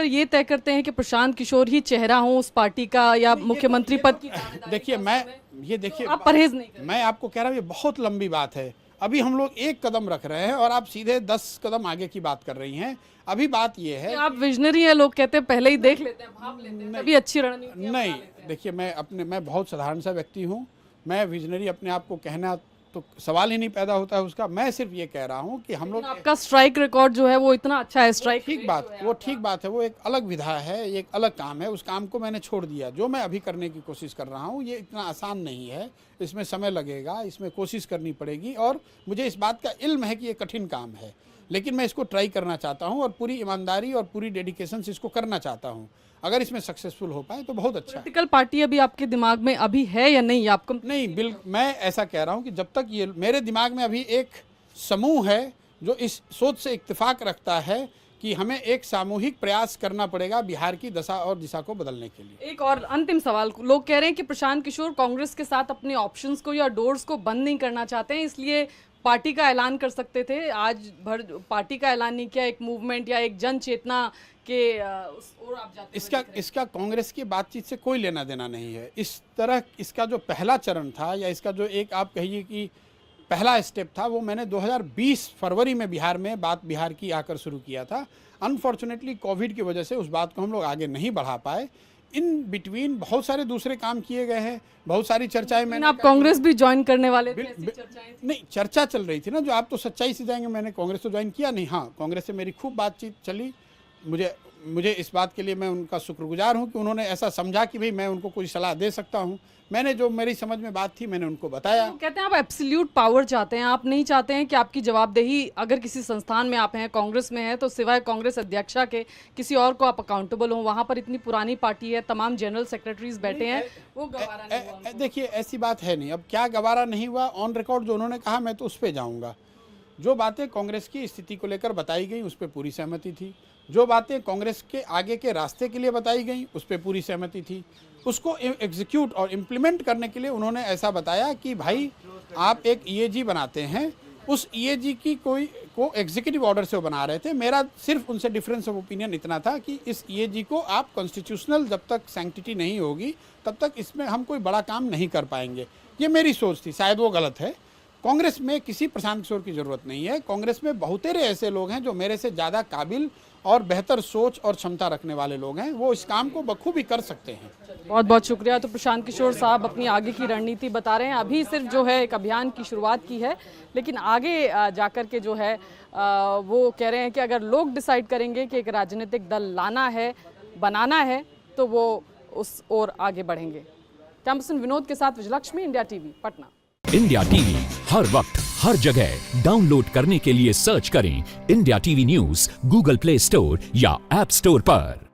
मिलकर ये तय करते हैं कि प्रशांत किशोर ही चेहरा हो उस पार्टी का या मुख्यमंत्री पद की? देखिए देखिए आप परहेज नहीं करें। मैं आपको कह रहा हूँ ये बहुत लंबी बात है। अभी हम लोग एक कदम रख रहे हैं और आप सीधे 10 कदम आगे की बात कर रही हैं। अभी बात ये है, आप विजनरी है, लोग कहते हैं पहले ही देख लेते हैं, भाप लेते हैं, तभी अच्छी रणनीति नहीं देखिए मैं बहुत साधारण सा व्यक्ति हूँ। मैं विजनरी अपने आप को कहना तो सवाल ही नहीं पैदा होता है उसका। मैं सिर्फ ये कह रहा हूँ कि हम लोग, आपका स्ट्राइक रिकॉर्ड जो है वो इतना अच्छा है। स्ट्राइक ठीक बात है, वो एक अलग विधा है, ये एक अलग काम है। उस काम को मैंने छोड़ दिया। जो मैं अभी करने की कोशिश कर रहा हूँ ये इतना आसान नहीं है, इसमें समय लगेगा, इसमें कोशिश करनी पड़ेगी और मुझे इस बात का इल्म है कि ये कठिन काम है, लेकिन मैं इसको ट्राई करना चाहता हूँ और पूरी ईमानदारी और पूरी डेडिकेशन से इसको करना चाहता हूँ। अगर इसमें सक्सेसफुल हो पाए तो बहुत अच्छा है। पॉलिटिकल पार्टी अभी आपके दिमाग में अभी है या नहीं? आपको नहीं, बिल्कुल मैं ऐसा कह रहा हूँ कि जब तक ये मेरे दिमाग में अभी एक समूह है जो इस सोच से इत्तेफाक रखता है कि हमें एक सामूहिक प्रयास करना पड़ेगा बिहार की दशा और दिशा को बदलने के लिए। एक और अंतिम सवाल, लोग कह रहे हैं कि प्रशांत किशोर कांग्रेस के साथ अपने ऑप्शंस को या डोर्स को बंद नहीं करना चाहते हैं, इसलिए पार्टी का ऐलान कर सकते थे। आज भर पार्टी का ऐलान नहीं किया, एक मूवमेंट या एक जन चेतना के और आप जाते इसका कांग्रेस की बातचीत से कोई लेना देना नहीं है। इस तरह इसका जो पहला चरण था या इसका जो एक आप कहिए कि पहला स्टेप था, वो मैंने 2020 फरवरी में बिहार की आकर शुरू किया था। अनफॉर्चुनेटली कोविड की वजह से उस बात को हम लोग आगे नहीं बढ़ा पाए। इन बिटवीन बहुत सारे दूसरे काम किए गए हैं, बहुत सारी चर्चाएं मैंने। आप कांग्रेस भी ज्वाइन करने वाले थे? ऐसी चर्चाएं थी? नहीं, चर्चा चल रही थी ना। जो आप तो सच्चाई से जाएंगे, मैंने कांग्रेस तो ज्वाइन किया नहीं। हाँ, कांग्रेस से मेरी खूब बातचीत चली। मुझे इस बात के लिए मैं उनका शुक्रगुजार हूं कि उन्होंने ऐसा समझा कि भाई मैं उनको कोई सलाह दे सकता हूं। मैंने जो मेरी समझ में बात थी मैंने उनको बताया। कहते हैं आप एब्सोल्यूट पावर चाहते हैं, आप नहीं चाहते हैं कि आपकी जवाबदेही, अगर किसी संस्थान में आप हैं, कांग्रेस में है, तो सिवाय कांग्रेस अध्यक्षा के किसी और को आप अकाउंटेबल हो। वहां पर इतनी पुरानी पार्टी है, तमाम जनरल सेक्रेटरीज बैठे हैं, वो गवारा नहीं हुआ। देखिए ऐसी बात है नहीं। अब क्या गवारा नहीं हुआ, ऑन रिकॉर्ड जो उन्होंने कहा मैं तो उस पर जाऊँगा। जो बातें कांग्रेस की स्थिति को लेकर बताई गई उस पर पूरी सहमति थी। जो बातें कांग्रेस के आगे के रास्ते के लिए बताई गई उस पर पूरी सहमति थी। उसको एग्जीक्यूट और इम्प्लीमेंट करने के लिए उन्होंने ऐसा बताया कि भाई आप एक ईएजी बनाते हैं। उस ईएजी की को एग्जीक्यूटिव ऑर्डर से वो बना रहे थे। मेरा सिर्फ उनसे डिफरेंस ऑफ ओपिनियन इतना था कि इस ईएजी को आप कॉन्स्टिट्यूशनल जब तक सैंक्टिटी नहीं होगी तब तक इसमें हम कोई बड़ा काम नहीं कर पाएंगे। ये मेरी सोच थी, शायद वो गलत है। कांग्रेस में किसी प्रशांत किशोर की जरूरत नहीं है। कांग्रेस में बहुतेरे ऐसे लोग हैं जो मेरे से ज़्यादा काबिल और बेहतर सोच और क्षमता रखने वाले लोग हैं, वो इस काम को बखूबी कर सकते हैं। बहुत बहुत शुक्रिया। तो प्रशांत किशोर साहब अपनी आगे की रणनीति बता रहे हैं। अभी सिर्फ जो है एक अभियान की शुरुआत की है, लेकिन आगे जाकर के जो है वो कह रहे हैं कि अगर लोग डिसाइड करेंगे कि एक राजनीतिक दल लाना है, बनाना है, तो वो उस ओर आगे बढ़ेंगे। कैमरा पर्सन विनोद के साथ Vijayalakshmi, India TV, Patna. India TV हर वक्त हर जगह डाउनलोड करने के लिए सर्च करें India TV news Google Play Store या ऐप स्टोर पर।